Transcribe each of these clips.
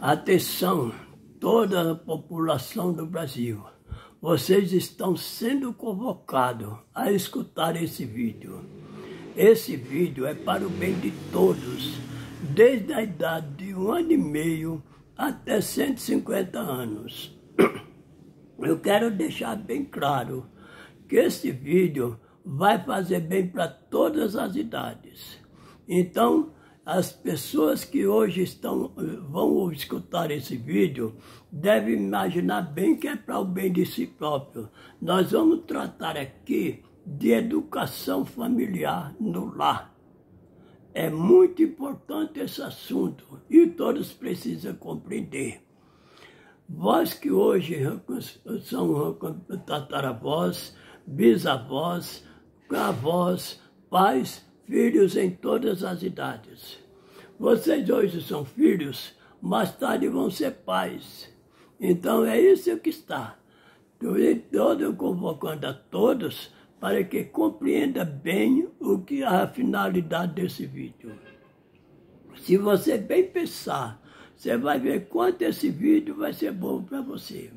Atenção, toda a população do Brasil, vocês estão sendo convocados a escutar esse vídeo. Esse vídeo é para o bem de todos, desde a idade de 1 ano e meio até 150 anos. Eu quero deixar bem claro que esse vídeo vai fazer bem para todas as idades. Então, as pessoas que hoje vão escutar esse vídeo devem imaginar bem que é para o bem de si próprio. Nós vamos tratar aqui de educação familiar no lar. É muito importante esse assunto e todos precisam compreender. Vós que hoje são tataravós, bisavós, avós, pais, filhos em todas as idades. Vocês hoje são filhos, mais tarde vão ser pais. Então é isso que está. Estou convocando a todos para que compreenda bem o que é a finalidade desse vídeo. Se você bem pensar, você vai ver quanto esse vídeo vai ser bom para você.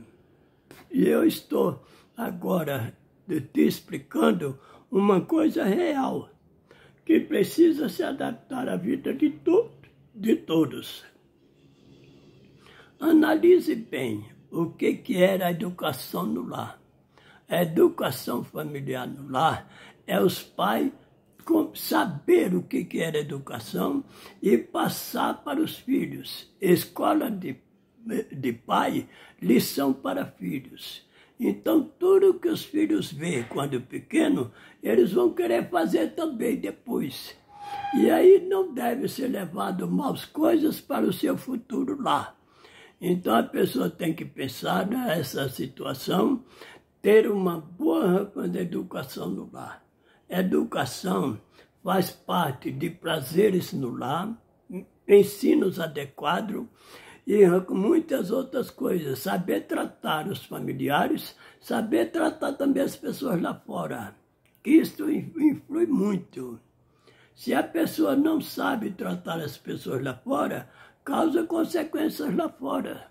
E eu estou agora te explicando uma coisa real, que precisa se adaptar à vida de todos. Analise bem o que era a educação no lar. A educação familiar no lar é os pais saber o que era educação e passar para os filhos. Escola de pai, lição para filhos. Então, tudo que os filhos veem quando pequeno, eles vão querer fazer também depois. E aí não deve ser levado maus coisas para o seu futuro lá. Então, a pessoa tem que pensar nessa situação, ter uma boa educação no lar. Educação faz parte de prazeres no lar, ensinos adequados, e muitas outras coisas. Saber tratar os familiares, saber tratar também as pessoas lá fora. Isso influi muito. Se a pessoa não sabe tratar as pessoas lá fora, causa consequências lá fora.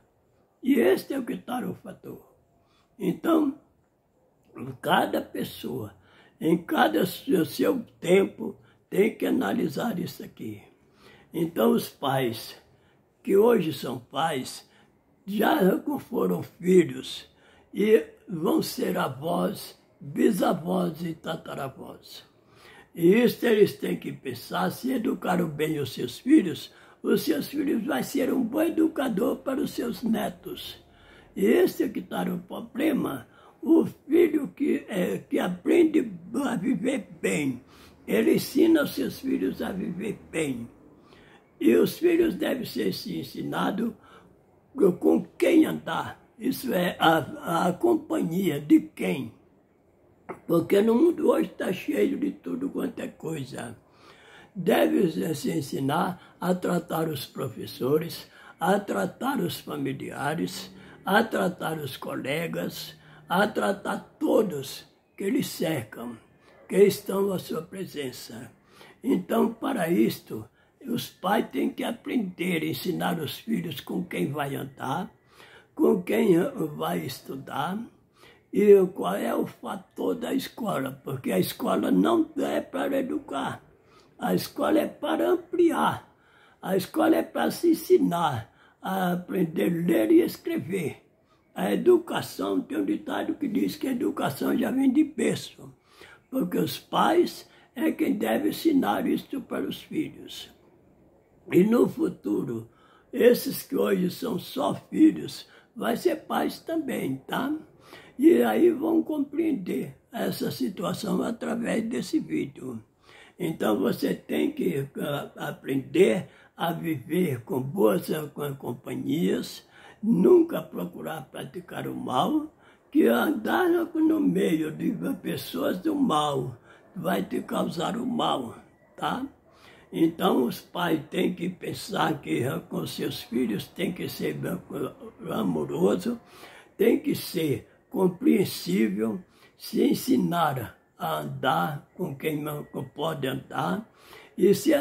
E este é o que está no fator. Então, cada pessoa, em cada seu tempo, tem que analisar isso aqui. Então, os pais que hoje são pais, já foram filhos e vão ser avós, bisavós e tataravós. E isso eles têm que pensar, se educaram bem os seus filhos vão ser um bom educador para os seus netos. E esse é que está no problema. O filho que aprende a viver bem, ele ensina os seus filhos a viver bem. E os filhos devem ser ensinados com quem andar. Isso é a companhia de quem. Porque no mundo hoje está cheio de tudo quanto é coisa. Deve se ensinar a tratar os professores, a tratar os familiares, a tratar os colegas, a tratar todos que lhe cercam, que estão à sua presença. Então, para isto, os pais têm que aprender a ensinar os filhos com quem vai andar, com quem vai estudar e qual é o fator da escola, porque a escola não é para educar, a escola é para ampliar, a escola é para se ensinar a aprender a ler e escrever. A educação, tem um ditado que diz que a educação já vem de berço, porque os pais é quem deve ensinar isso para os filhos. E no futuro, esses que hoje são só filhos, vai ser pais também, tá? E aí vão compreender essa situação através desse vídeo. Então você tem que aprender a viver com boas companhias, nunca procurar praticar o mal, que andar no meio de pessoas do mal vai te causar o mal, tá? Então, os pais têm que pensar que com seus filhos tem que ser amoroso, tem que ser compreensível, se ensinar a andar com quem não pode andar e se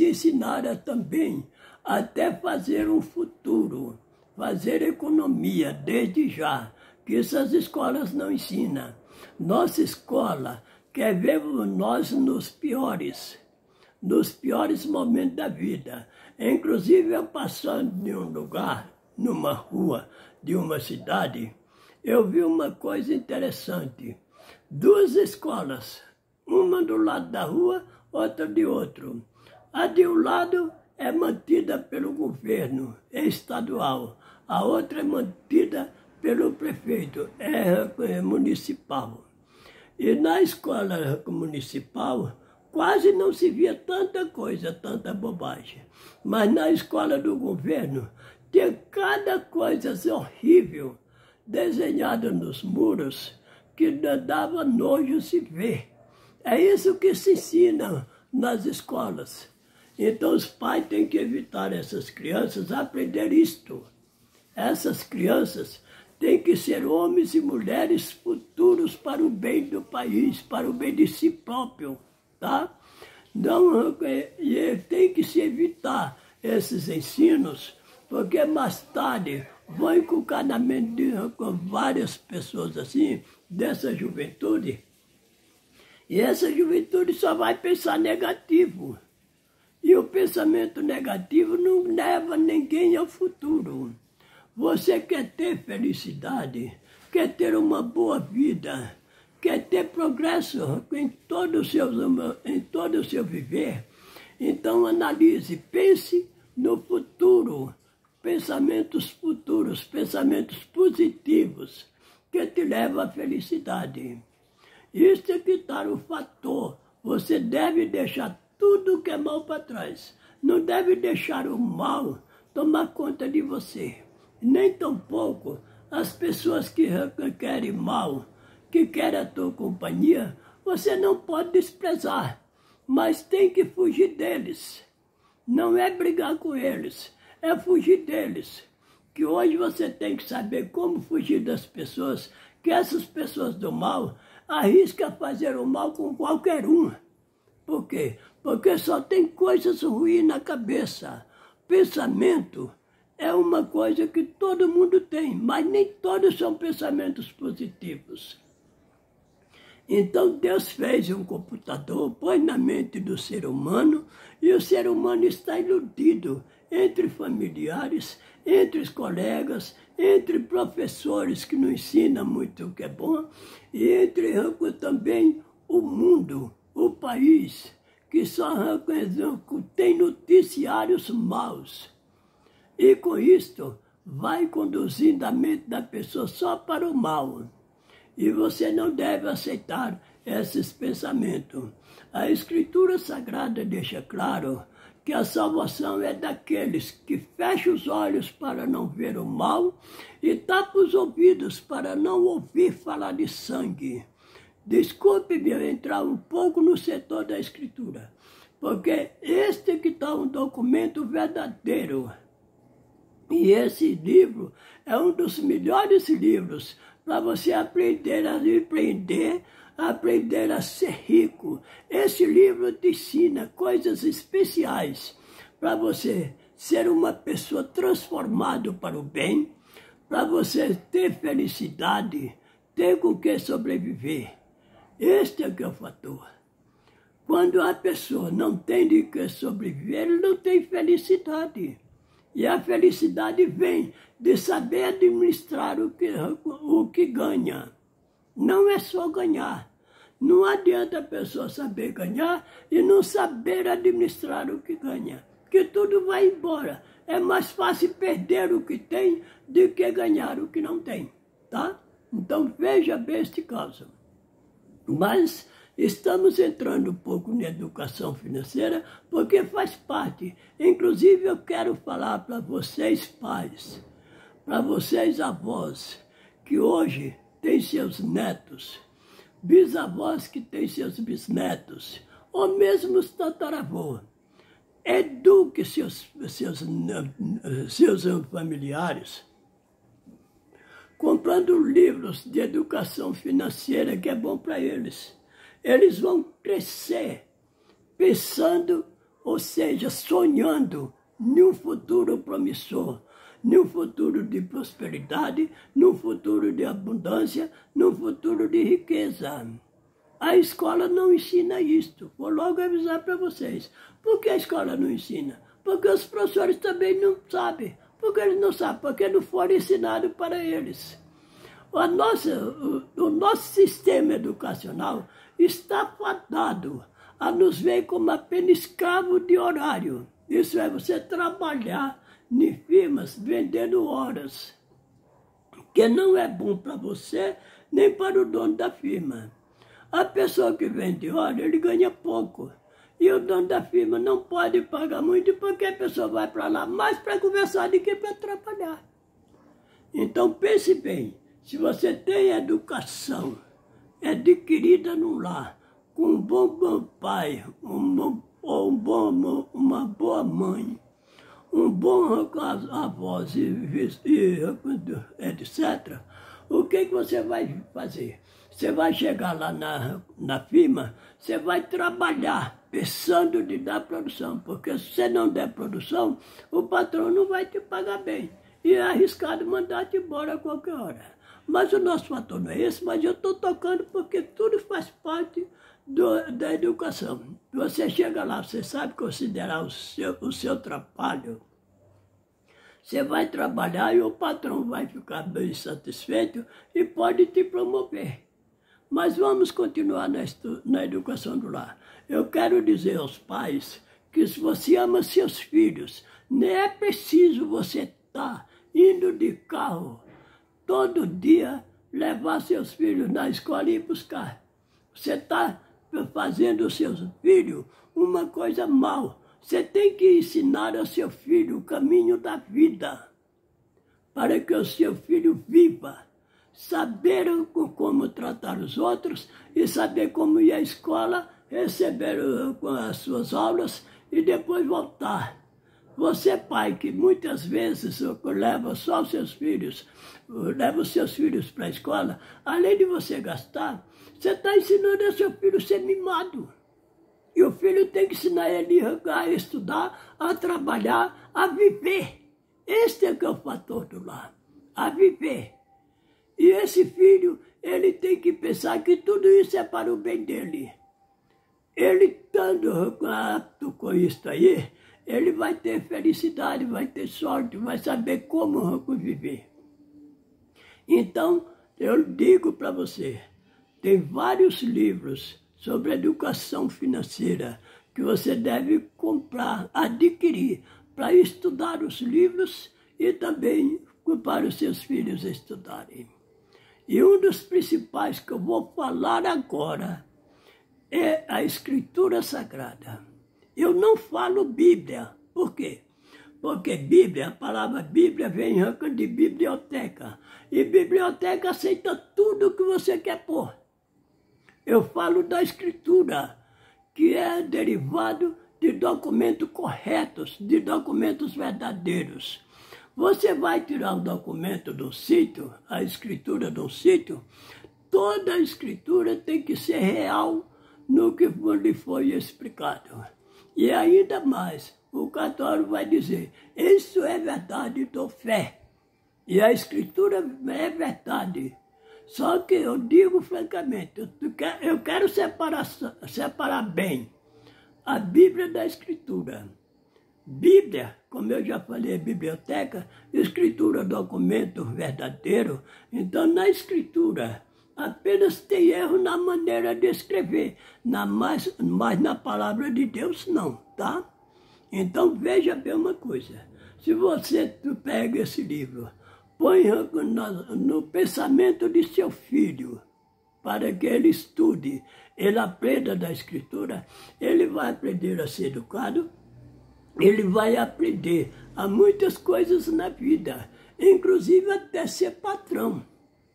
ensinaram também até fazer um futuro, fazer economia desde já, que essas escolas não ensinam. Nossa escola quer ver nós nos piores momentos da vida. Inclusive, eu passando em um lugar, numa rua de uma cidade, eu vi uma coisa interessante. 2 escolas, uma do lado da rua, outra de outro. A de um lado é mantida pelo governo, é estadual. A outra é mantida pelo prefeito, é municipal. E na escola municipal, quase não se via tanta coisa, tanta bobagem. Mas na escola do governo, tinha cada coisa horrível desenhada nos muros que dava nojo se ver. É isso que se ensina nas escolas. Então os pais têm que evitar essas crianças aprender isto. Essas crianças têm que ser homens e mulheres futuros para o bem do país, para o bem de si próprio, tá? Não, tem que se evitar esses ensinos, porque mais tarde vão inculcar na mente de várias pessoas assim, dessa juventude, e essa juventude só vai pensar negativo. E o pensamento negativo não leva ninguém ao futuro. Você quer ter felicidade, quer ter uma boa vida, quer ter progresso em todo o seu viver, então analise, pense no futuro, pensamentos futuros, pensamentos positivos, que te levam à felicidade. Isso é que está o fator. Você deve deixar tudo que é mal para trás. Não deve deixar o mal tomar conta de você. Nem tampouco as pessoas que querem mal, que querem a tua companhia, você não pode desprezar, mas tem que fugir deles. Não é brigar com eles, é fugir deles. Que hoje você tem que saber como fugir das pessoas, que essas pessoas do mal arriscam fazer o mal com qualquer um. Por quê? Porque só tem coisas ruins na cabeça. Pensamento é uma coisa que todo mundo tem, mas nem todos são pensamentos positivos. Então Deus fez um computador, pôs na mente do ser humano, e o ser humano está iludido entre familiares, entre os colegas, entre professores que não ensinam muito o que é bom, e entre também o mundo, o país, que só tem noticiários maus. E com isto, vai conduzindo a mente da pessoa só para o mal. E você não deve aceitar esses pensamentos. A Escritura Sagrada deixa claro que a salvação é daqueles que fecham os olhos para não ver o mal e tapam os ouvidos para não ouvir falar de sangue. Desculpe-me eu entrar um pouco no setor da Escritura, porque este que está um documento verdadeiro. E esse livro é um dos melhores livros para você aprender a empreender, aprender a ser rico. Esse livro te ensina coisas especiais para você ser uma pessoa transformada para o bem, para você ter felicidade, ter com que sobreviver. Este é que é o fator. Quando a pessoa não tem de que sobreviver, ele não tem felicidade. E a felicidade vem de saber administrar o que ganha. Não é só ganhar. Não adianta a pessoa saber ganhar e não saber administrar o que ganha. Que tudo vai embora. É mais fácil perder o que tem do que ganhar o que não tem. Tá? Então veja bem este caso. Mas estamos entrando um pouco na educação financeira porque faz parte. Inclusive eu quero falar para vocês pais, para vocês avós, que hoje têm seus netos, bisavós que têm seus bisnetos, ou mesmo os tataravós. Eduque seus familiares, comprando livros de educação financeira que é bom para eles. Eles vão crescer pensando, ou seja, sonhando num futuro promissor, num futuro de prosperidade, num futuro de abundância, num futuro de riqueza. A escola não ensina isto. Vou logo avisar para vocês. Por que a escola não ensina? Porque os professores também não sabem. Porque eles não sabem, porque não foram ensinados para eles. O nosso sistema educacional está fadado a nos ver como apenas escravo de horário. Isso é você trabalhar em firmas vendendo horas, que não é bom para você nem para o dono da firma. A pessoa que vende hora, ele ganha pouco. E o dono da firma não pode pagar muito porque a pessoa vai para lá mais para conversar do que para trabalhar. Então pense bem, se você tem educação adquirida no lar, com um bom pai, uma boa mãe, um bom avós, etc., o que você vai fazer? Você vai chegar lá na firma, você vai trabalhar pensando de dar produção, porque se você não der produção, o patrão não vai te pagar bem. E é arriscado mandar-te embora a qualquer hora. Mas o nosso fator não é esse, mas eu estou tocando porque tudo faz parte da educação. Você chega lá, você sabe considerar o seu trabalho. Você vai trabalhar e o patrão vai ficar bem satisfeito e pode te promover. Mas vamos continuar na educação do lar. Eu quero dizer aos pais que se você ama seus filhos, nem é preciso você estar indo de carro todo dia, levar seus filhos na escola e ir buscar. Você está fazendo os seus filhos uma coisa mal. Você tem que ensinar ao seu filho o caminho da vida, para que o seu filho viva, saber como tratar os outros e saber como ir à escola, receber as suas aulas e depois voltar. Você, pai, que muitas vezes leva só os seus filhos, leva os seus filhos para a escola, além de você gastar, você está ensinando ao seu filho a ser mimado. E o filho tem que ensinar ele a estudar, a trabalhar, a viver. Este é que é o fator do lar, a viver. E esse filho, ele tem que pensar que tudo isso é para o bem dele. Ele estando apto com isso aí, ele vai ter felicidade, vai ter sorte, vai saber como viver. Então, eu digo para você, tem vários livros sobre educação financeira que você deve comprar, adquirir, para estudar os livros e também para os seus filhos estudarem. E um dos principais que eu vou falar agora é a Escritura Sagrada. Eu não falo Bíblia. Por quê? Porque Bíblia, a palavra Bíblia vem de biblioteca. E biblioteca aceita tudo que você quer pôr. Eu falo da Escritura, que é derivado de documentos corretos, de documentos verdadeiros. Você vai tirar o documento do sítio, a escritura do sítio, toda a escritura tem que ser real no que lhe foi explicado. E ainda mais, o cartório vai dizer, isso é verdade, dou fé. E a escritura é verdade. Só que eu digo francamente, eu quero separar bem a Bíblia da Escritura. Bíblia, como eu já falei, é biblioteca, Escritura, documento verdadeiro. Então, na Escritura, apenas tem erro na maneira de escrever, mas na palavra de Deus não, tá? Então, veja bem uma coisa. Se você pega esse livro, põe no pensamento de seu filho, para que ele estude, ele aprenda da Escritura, ele vai aprender a ser educado, ele vai aprender a muitas coisas na vida, inclusive até ser patrão.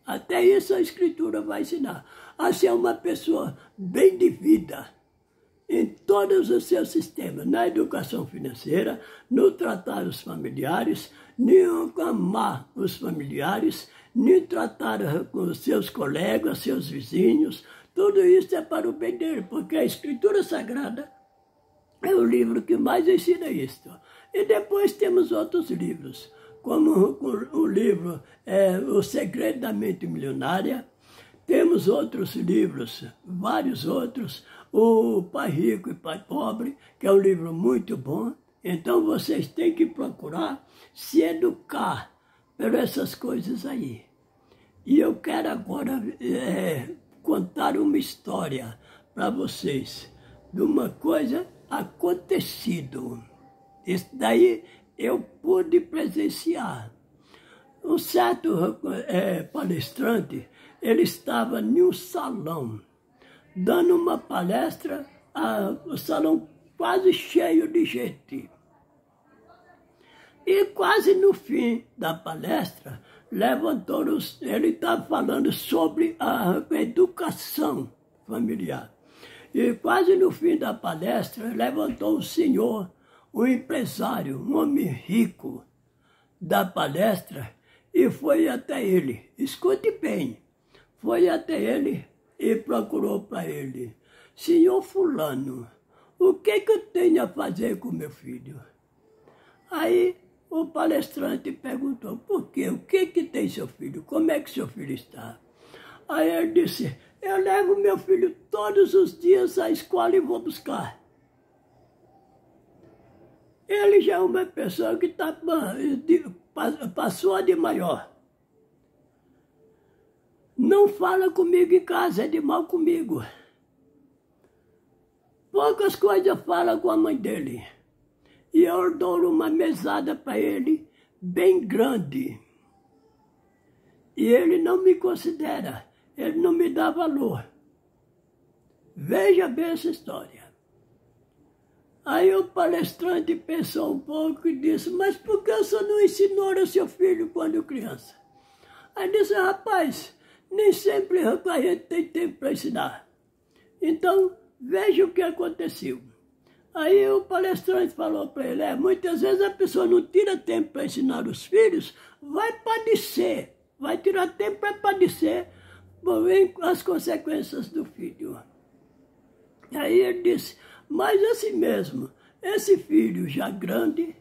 Até isso a Escritura vai ensinar, a ser uma pessoa bem de vida, em todos os seus sistemas, na educação financeira, no tratar os familiares, nem amar os familiares, nem tratar com os seus colegas, seus vizinhos. Tudo isso é para o bem dele, porque a Escritura Sagrada é o livro que mais ensina isso. E depois temos outros livros, como o livro O Segredo da Mente Milionária. Temos outros livros, vários outros, o Pai Rico e Pai Pobre, que é um livro muito bom. Então vocês têm que procurar se educar por essas coisas aí. E eu quero agora contar uma história para vocês de uma coisa acontecido. Isso daí eu pude presenciar. Um certo palestrante, ele estava em um salão, dando uma palestra, o salão quase cheio de gente. E quase no fim da palestra, ele estava falando sobre a educação familiar. E quase no fim da palestra, levantou um senhor, um empresário, um homem rico da palestra, e foi até ele. Escute bem, foi até ele e procurou para ele: senhor fulano, o que eu tenho a fazer com meu filho? Aí o palestrante perguntou: por quê? O que tem seu filho? Como é que seu filho está? Aí ele disse: eu levo meu filho todos os dias à escola e vou buscar. Ele já é uma pessoa que passou de maior. Não fala comigo em casa, é de mal comigo. Poucas coisas fala com a mãe dele. E eu dou uma mesada para ele, bem grande. E ele não me considera, ele não me dá valor. Veja bem essa história. Aí o palestrante pensou um pouco e disse: mas por que o senhor não ensinou ao seu filho quando criança? Aí disse: rapaz, nem sempre a gente tem tempo para ensinar. Então, veja o que aconteceu. Aí o palestrante falou para ele: muitas vezes a pessoa não tira tempo para ensinar os filhos, vai padecer, vai tirar tempo para padecer, vem as consequências do filho. Aí ele disse: mas assim mesmo, esse filho já grande,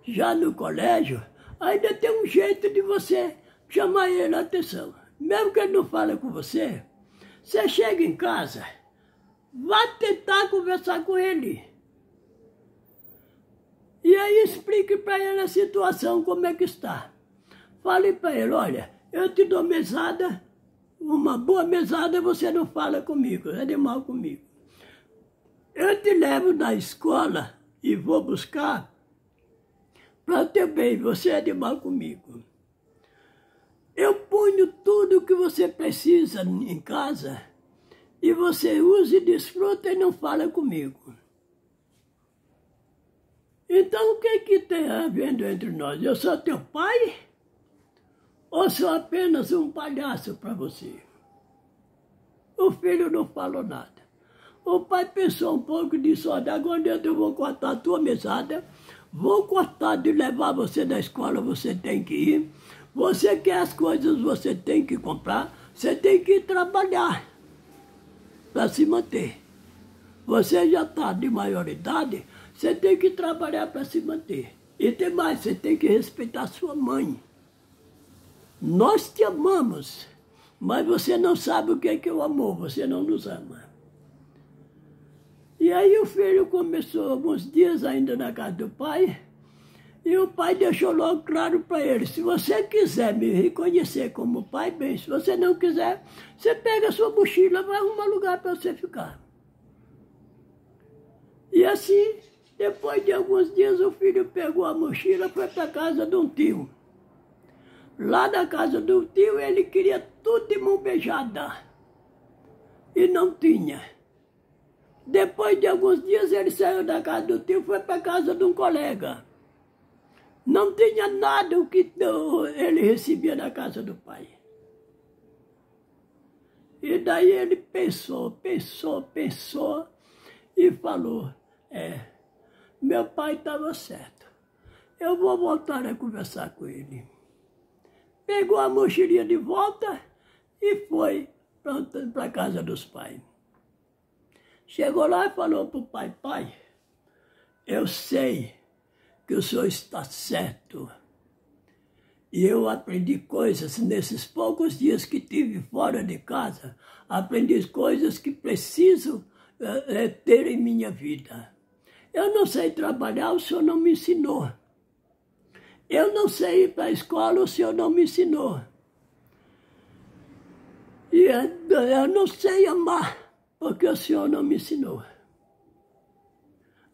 já no colégio, ainda tem um jeito de você chamar ele a atenção. Mesmo que ele não fale com você, você chega em casa, vá tentar conversar com ele. E aí explique para ele a situação, como é que está. Fale para ele: olha, eu te dou mesada, uma boa mesada, você não fala comigo, é de mal comigo. Eu te levo na escola e vou buscar para o teu bem, você é de mal comigo. Eu ponho tudo que você precisa em casa e você usa e desfruta e não fala comigo. Então o que tem havendo entre nós? Eu sou teu pai ou sou apenas um palhaço para você? O filho não falou nada. O pai pensou um pouco e disse: olha, agora eu vou cortar a tua mesada, vou cortar de levar você da escola, você tem que ir. Você quer as coisas, você tem que comprar, você tem que ir trabalhar para se manter. Você já está de maioridade, você tem que trabalhar para se manter. E tem mais, você tem que respeitar sua mãe. Nós te amamos, mas você não sabe o que é o amor, você não nos ama. E aí o filho começou alguns dias ainda na casa do pai, e o pai deixou logo claro para ele: se você quiser me reconhecer como pai, bem, se você não quiser, você pega a sua mochila, vai arrumar lugar para você ficar. E assim, depois de alguns dias, o filho pegou a mochila e foi para a casa de um tio. Lá na casa do tio, ele queria tudo de mão beijada. E não tinha. Depois de alguns dias, ele saiu da casa do tio e foi para a casa de um colega. Não tinha nada o que ele recebia da casa do pai. E daí ele pensou e falou: meu pai estava certo. Eu vou voltar a conversar com ele. Pegou a mochilinha de volta e foi para a casa dos pais. Chegou lá e falou para o pai: pai, eu sei que o senhor está certo. E eu aprendi coisas nesses poucos dias que tive fora de casa. Aprendi coisas que preciso ter em minha vida. Eu não sei trabalhar, o senhor não me ensinou. Eu não sei ir para a escola, o senhor não me ensinou. E eu não sei amar, porque o senhor não me ensinou.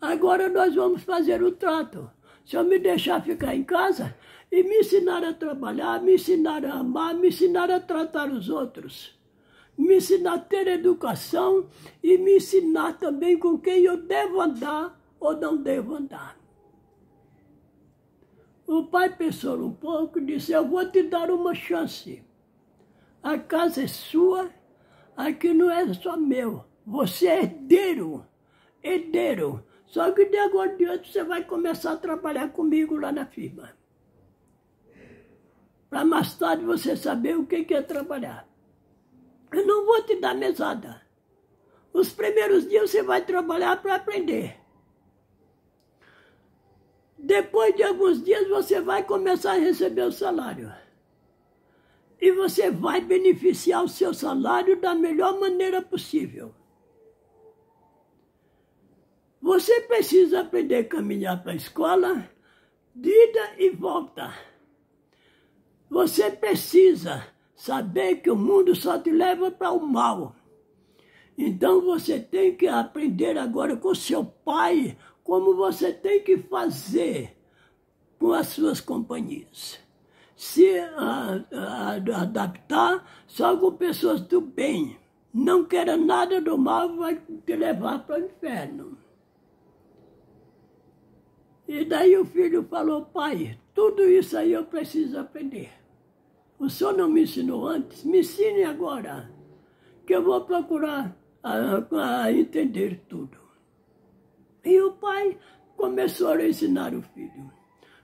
Agora nós vamos fazer o trato. O senhor me deixar ficar em casa e me ensinar a trabalhar, me ensinar a amar, me ensinar a tratar os outros. Me ensinar a ter educação e me ensinar também com quem eu devo andar ou não devo andar. O pai pensou um pouco e disse, eu vou te dar uma chance. A casa é sua, aqui não é só meu. Você é herdeiro, herdeiro. Só que de agora em diante você vai começar a trabalhar comigo lá na firma. Para mais tarde você saber o que é trabalhar. Eu não vou te dar mesada. Os primeiros dias você vai trabalhar para aprender. Depois de alguns dias você vai começar a receber o salário. E você vai beneficiar o seu salário da melhor maneira possível. Você precisa aprender a caminhar para a escola, de ida e volta. Você precisa saber que o mundo só te leva para o mal. Então você tem que aprender agora com seu pai como você tem que fazer com as suas companhias. Se adaptar só com pessoas do bem. Não queira nada do mal, vai te levar para o inferno. E daí o filho falou, pai, tudo isso aí eu preciso aprender. O senhor não me ensinou antes? Me ensine agora, que eu vou procurar entender tudo. E o pai começou a ensinar o filho.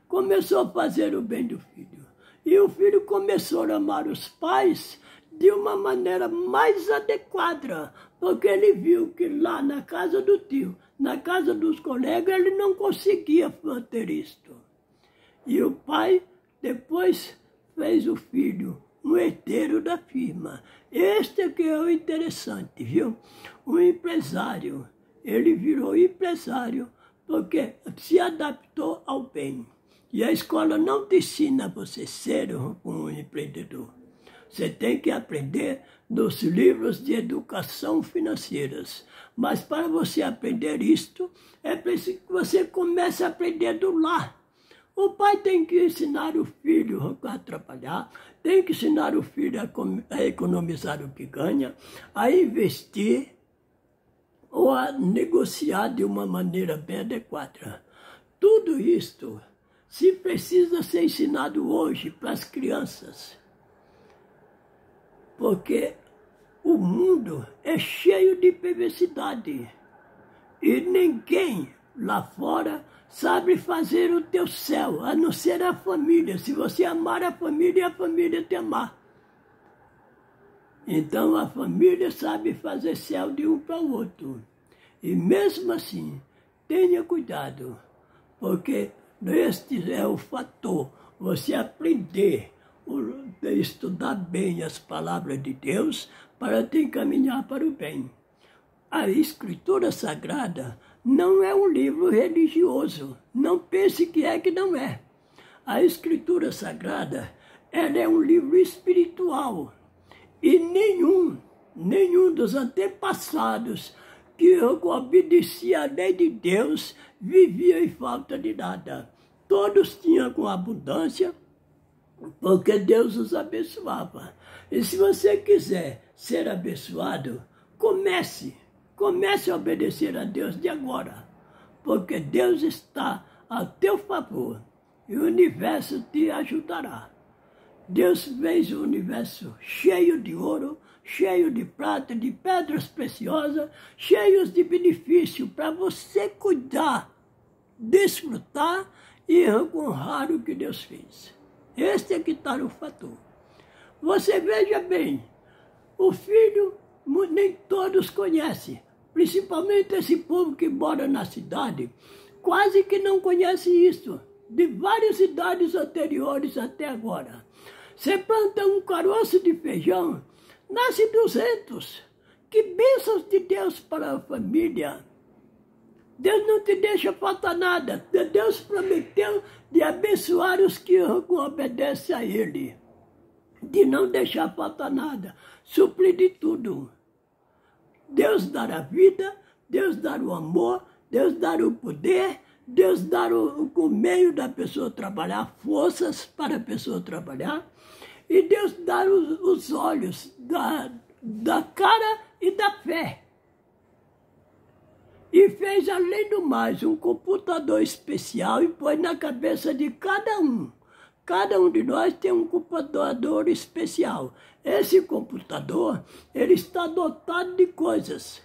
Começou a fazer o bem do filho. E o filho começou a amar os pais de uma maneira mais adequada, porque ele viu que lá na casa do tio, na casa dos colegas, ele não conseguia manter isto. E o pai depois fez o filho um herdeiro da firma. Este é que é o interessante, viu? Um empresário. Ele virou empresário porque se adaptou ao bem. E a escola não te ensina a você ser um empreendedor. Você tem que aprender nos livros de educação financeiras. Mas para você aprender isto, é preciso que você comece a aprender do lar. O pai tem que ensinar o filho a trabalhar, tem que ensinar o filho a economizar o que ganha, a investir ou a negociar de uma maneira bem adequada. Tudo isto se precisa ser ensinado hoje para as crianças. Porque o mundo é cheio de perversidade. E ninguém lá fora sabe fazer o teu céu, a não ser a família. Se você amar a família te amar. Então a família sabe fazer céu de um para o outro. E mesmo assim, tenha cuidado, porque este é o fator, você aprender, estudar bem as palavras de Deus para te encaminhar para o bem. A Escritura Sagrada não é um livro religioso, não pense que não é. A Escritura Sagrada, ela é um livro espiritual. E nenhum dos antepassados que obedecia à lei de Deus vivia em falta de nada. Todos tinham com abundância, porque Deus os abençoava. E se você quiser ser abençoado, comece a obedecer a Deus de agora, porque Deus está a teu favor e o universo te ajudará. Deus fez o universo cheio de ouro, cheio de prata, de pedras preciosas, cheios de benefício para você cuidar, desfrutar e honrar o que Deus fez. Este é que está o fator. Você veja bem, o filho nem todos conhecem, principalmente esse povo que mora na cidade, quase que não conhece isso, de várias idades anteriores até agora. Você planta um caroço de feijão, nasce 200. Que bênçãos de Deus para a família. Deus não te deixa faltar nada. Deus prometeu de abençoar os que obedecem a Ele. De não deixar faltar nada. Suprir de tudo. Deus dará vida, Deus dará o amor, Deus dará o poder, Deus dará o meio da pessoa trabalhar, forças para a pessoa trabalhar. E Deus dará os olhos da cara e da fé. E fez, além do mais, um computador especial e pôs na cabeça de cada um. Cada um de nós tem um computador especial. Esse computador, ele está dotado de coisas,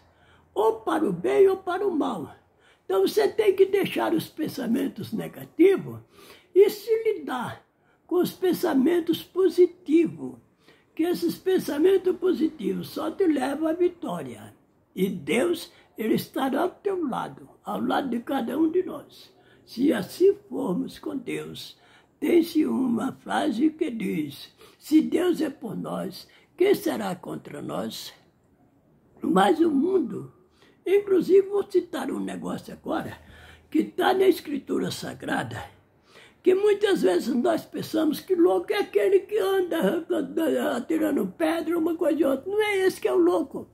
ou para o bem ou para o mal. Então você tem que deixar os pensamentos negativos e se lidar com os pensamentos positivos. Que esses pensamentos positivos só te levam à vitória. E Deus, Ele estará ao teu lado, ao lado de cada um de nós. Se assim formos com Deus, tem-se uma frase que diz, se Deus é por nós, quem será contra nós? Mas o mundo, inclusive vou citar um negócio agora, que está na Escritura Sagrada, que muitas vezes nós pensamos que louco é aquele que anda atirando pedra, uma coisa e outra. Não é esse que é o louco.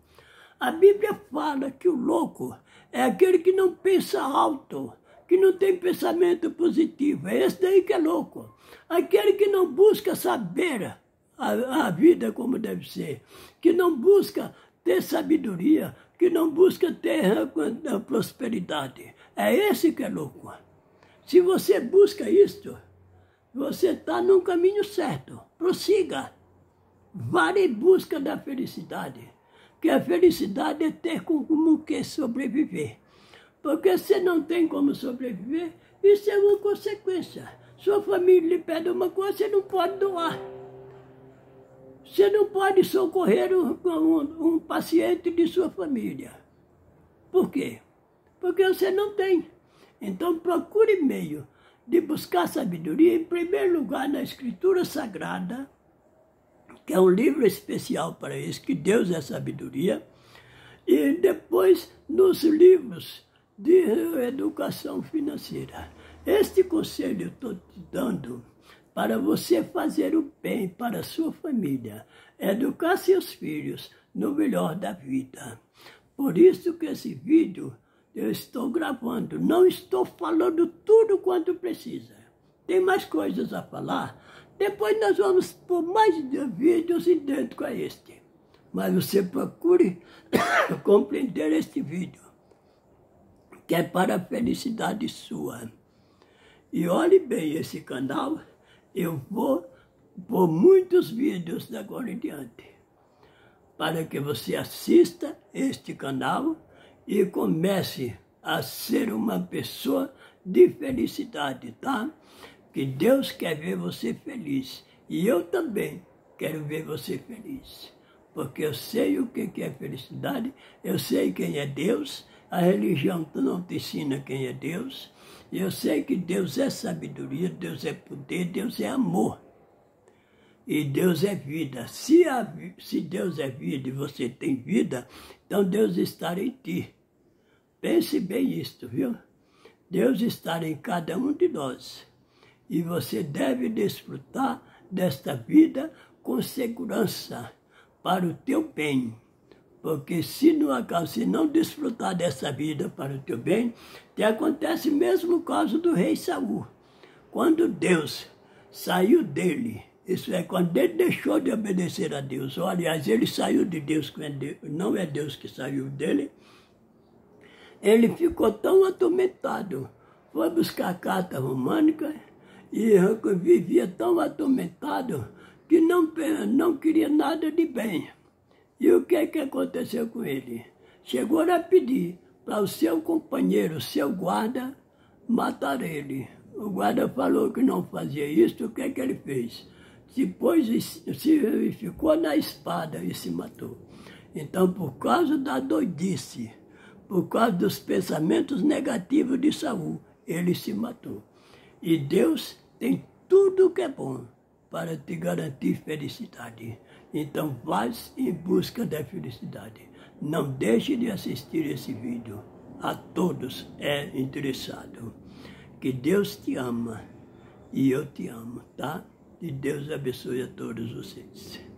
A Bíblia fala que o louco é aquele que não pensa alto, que não tem pensamento positivo. É esse daí que é louco. Aquele que não busca saber a vida como deve ser, que não busca ter sabedoria, que não busca ter prosperidade. É esse que é louco. Se você busca isto, você está no caminho certo. Prossiga. Vá em busca da felicidade. Que a felicidade é ter como que sobreviver. Porque se não tem como sobreviver, isso é uma consequência. Sua família lhe pede uma coisa, você não pode doar. Você não pode socorrer um paciente de sua família. Por quê? Porque você não tem. Então procure meio de buscar sabedoria, em primeiro lugar, na Escritura Sagrada, que é um livro especial para isso, que Deus é sabedoria, e depois nos livros de educação financeira. Este conselho eu estou te dando para você fazer o bem para a sua família, educar seus filhos no melhor da vida. Por isso que esse vídeo eu estou gravando, não estou falando tudo quanto precisa. Tem mais coisas a falar. Depois nós vamos pôr mais vídeos idênticos a este. Mas você procure compreender este vídeo, que é para a felicidade sua. E olhe bem esse canal, eu vou pôr muitos vídeos da agora em diante, para que você assista este canal e comece a ser uma pessoa de felicidade, tá? Que Deus quer ver você feliz. E eu também quero ver você feliz. Porque eu sei o que é felicidade, eu sei quem é Deus, a religião não te ensina quem é Deus, e eu sei que Deus é sabedoria, Deus é poder, Deus é amor. E Deus é vida. Se Deus é vida e você tem vida, então Deus está em ti. Pense bem isto, viu? Deus está em cada um de nós. E você deve desfrutar desta vida com segurança para o teu bem. Porque se não desfrutar dessa vida para o teu bem, te acontece mesmo o caso do rei Saul. Quando Deus saiu dele, isso é, quando ele deixou de obedecer a Deus, ou aliás, ele saiu de Deus, não é Deus que saiu dele, ele ficou tão atormentado, foi buscar a carta românica e vivia tão atormentado que não queria nada de bem. E o que aconteceu com ele? Chegou a pedir para o seu companheiro, o seu guarda, matar ele. O guarda falou que não fazia isso, o que ele fez? Se ficou na espada e se matou. Então, por causa da doidice, por causa dos pensamentos negativos de Saul, ele se matou. E Deus tem tudo que é bom para te garantir felicidade. Então, vá em busca da felicidade. Não deixe de assistir esse vídeo. A todos é interessado. Que Deus te ama e eu te amo, tá? E Deus abençoe a todos vocês.